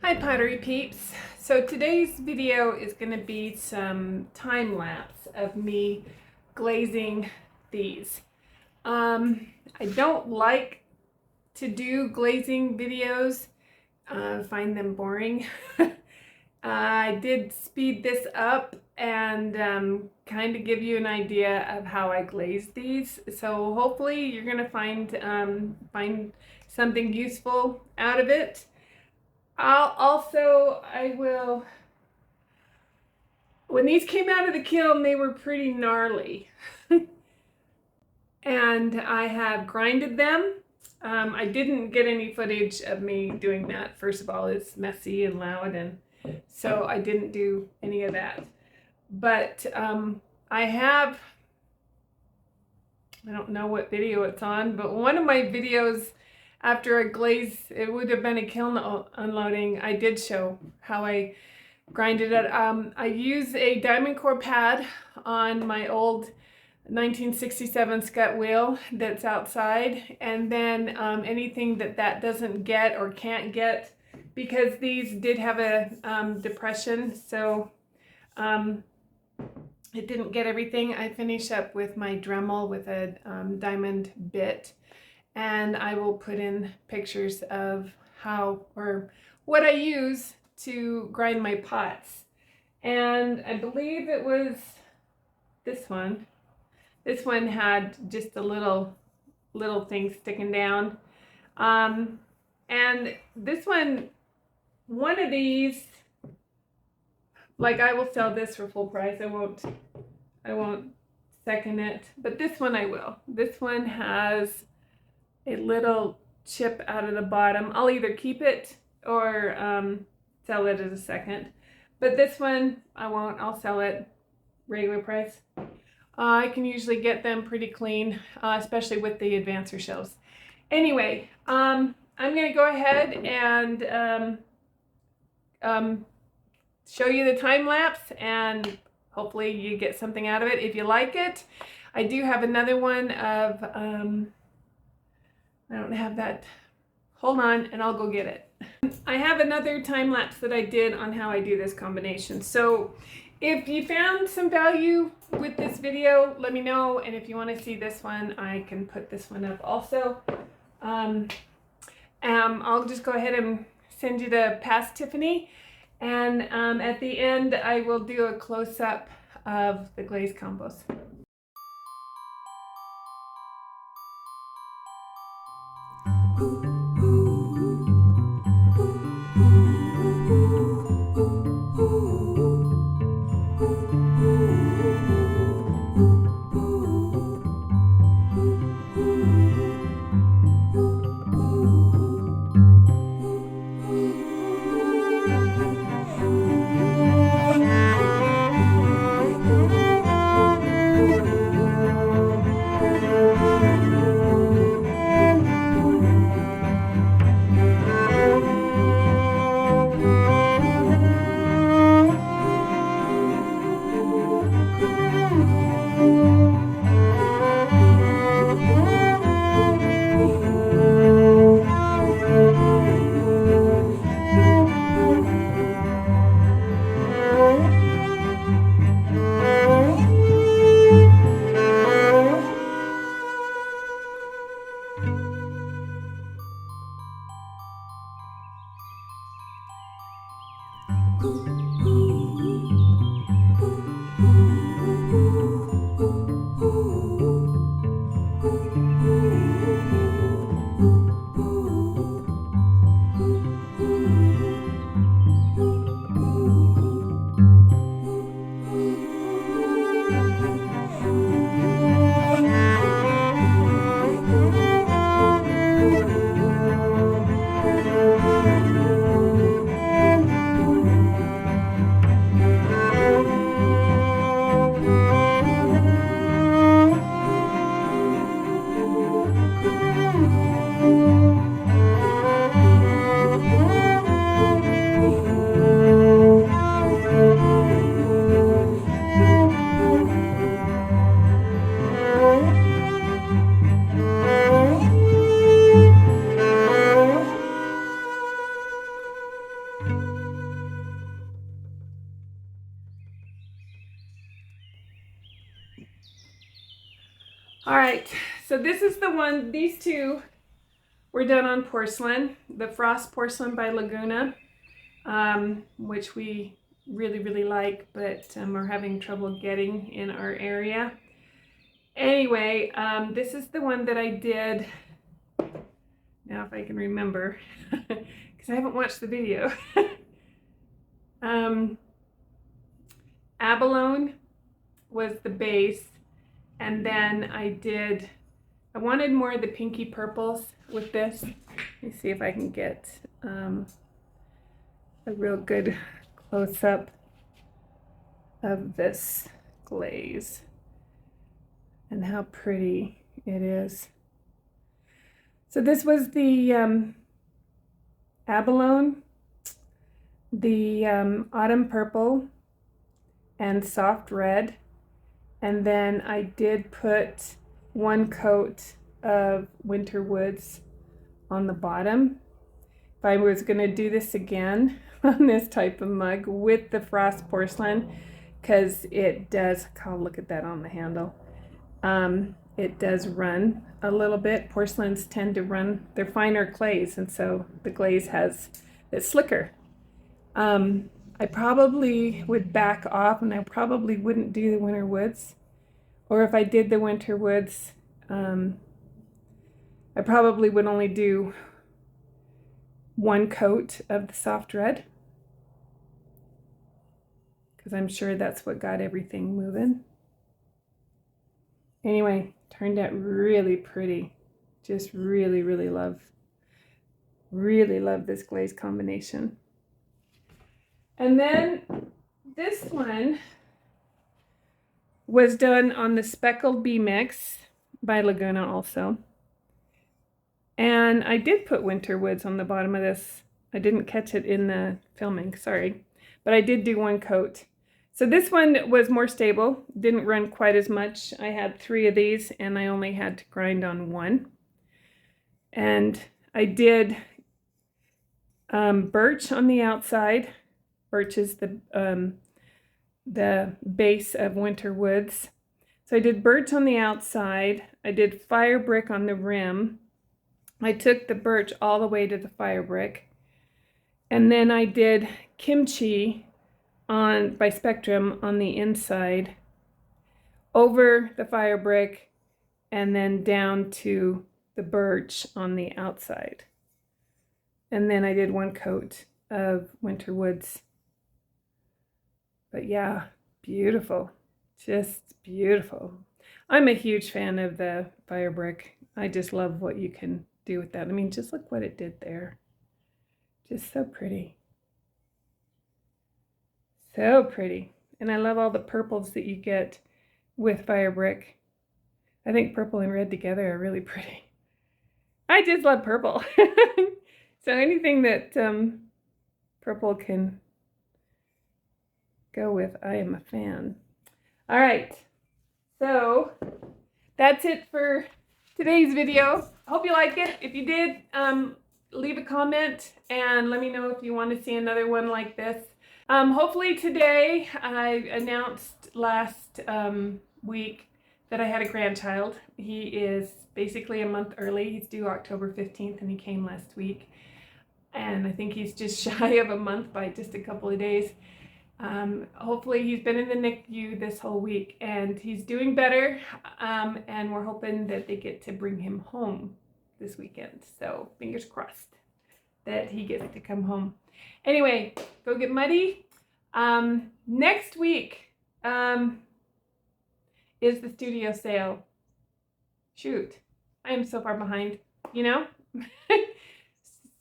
Hi Pottery peeps. So today's video is going to be some time lapse of me glazing these. I don't like to do glazing videos. Find them boring. I did speed this up and kind of give you an idea of how I glaze these. So hopefully you're going to find something useful out of it. I will, when these came out of the kiln, they were pretty gnarly. And I have grinded them. I didn't get any footage of me doing that. First of all, it's messy and loud, and so I didn't do any of that. But I don't know what video it's on, but one of my videos after a glaze, it would have been a kiln unloading, I did show how I grinded it. I use a diamond core pad on my old 1967 scut wheel that's outside, and then anything that doesn't get or can't get, because these did have a depression, so it didn't get everything. I finish up with my Dremel with a diamond bit. And I will put in pictures of how or what I use to grind my pots. And I believe it was this one. This one had just a little thing sticking down. And this one of these, like, I will sell this for full price. I won't second it, but this one I will. This one has a little chip out of the bottom. I'll either keep it or sell it as a second. But this one, I won't. I'll sell it regular price. I can usually get them pretty clean, especially with the advancer shelves. Anyway, I'm going to go ahead and show you the time lapse, and hopefully you get something out of it if you like it. I do have another one of I don't have that. Hold on, and I'll go get it. I have another time lapse that I did on how I do this combination. So if you found some value with this video, let me know. And if you want to see this one, I can put this one up also. I'll just go ahead and send you the past Tiffany. And at the end, I will do a close-up of the glaze combos. All right, so this is the one, these two were done on porcelain, the Frost Porcelain by Laguna, which we really, really like, but are having trouble getting in our area. Anyway, this is the one that I did, now if I can remember, because I haven't watched the video. Abalone was the base, and then I wanted more of the pinky purples with this. Let me see if I can get a real good close-up of this glaze and how pretty it is. So this was the abalone, the autumn purple, and soft red. And then I did put one coat of winter woods on the bottom. If I was going to do this again on this type of mug with the Frost porcelain, because it does, oh, look at that on the handle. It does run a little bit. Porcelains tend to run, they're finer clays, and so the glaze it's slicker. I probably would back off, and I probably wouldn't do the winter woods. Or if I did the winter woods, I probably would only do one coat of the soft red, because I'm sure that's what got everything moving. Anyway, turned out really pretty. Just really, really love this glaze combination. And then this one was done on the Speckled Bee Mix by Laguna also. And I did put winter woods on the bottom of this. I didn't catch it in the filming, sorry. But I did do one coat. So this one was more stable, didn't run quite as much. I had 3 of these and I only had to grind on one. And I did birch on the outside. Birch is the base of winter woods. So I did birch on the outside. I did fire brick on the rim. I took the birch all the way to the fire brick. And then I did kimchi by Spectrum on the inside, over the fire brick, and then down to the birch on the outside. And then I did one coat of winter woods. But yeah, beautiful, just beautiful. I'm a huge fan of the fire brick. I just love what you can do with that. I mean, just look what it did there. Just so pretty. So pretty. And I love all the purples that you get with fire brick. I think purple and red together are really pretty. I just love purple. So anything that purple can go with, I am a fan. All right, so that's it for today's video. Hope you liked it. If you did, leave a comment and let me know if you want to see another one like this. Hopefully today, I announced last week that I had a grandchild. He is basically a month early. He's due October 15th and he came last week. And I think he's just shy of a month by just a couple of days. Hopefully he's been in the NICU this whole week and he's doing better. And we're hoping that they get to bring him home this weekend. So fingers crossed that he gets to come home. Anyway, go get muddy. Next week is the studio sale. Shoot, I am so far behind, you know?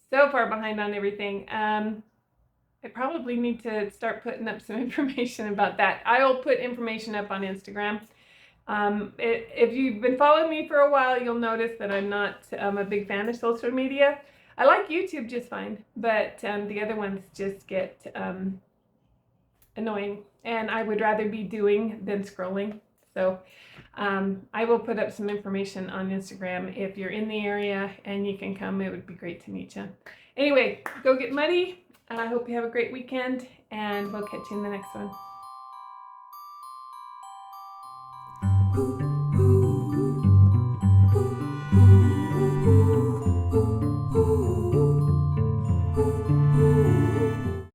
So far behind on everything. I probably need to start putting up some information about that. I will put information up on Instagram. If you've been following me for a while, you'll notice that I'm not a big fan of social media. I like YouTube just fine, but the other ones just get annoying, and I would rather be doing than scrolling. So I will put up some information on Instagram. If you're in the area and you can come, it would be great to meet you. Anyway, go get muddy. I hope you have a great weekend, and we'll catch you in the next one.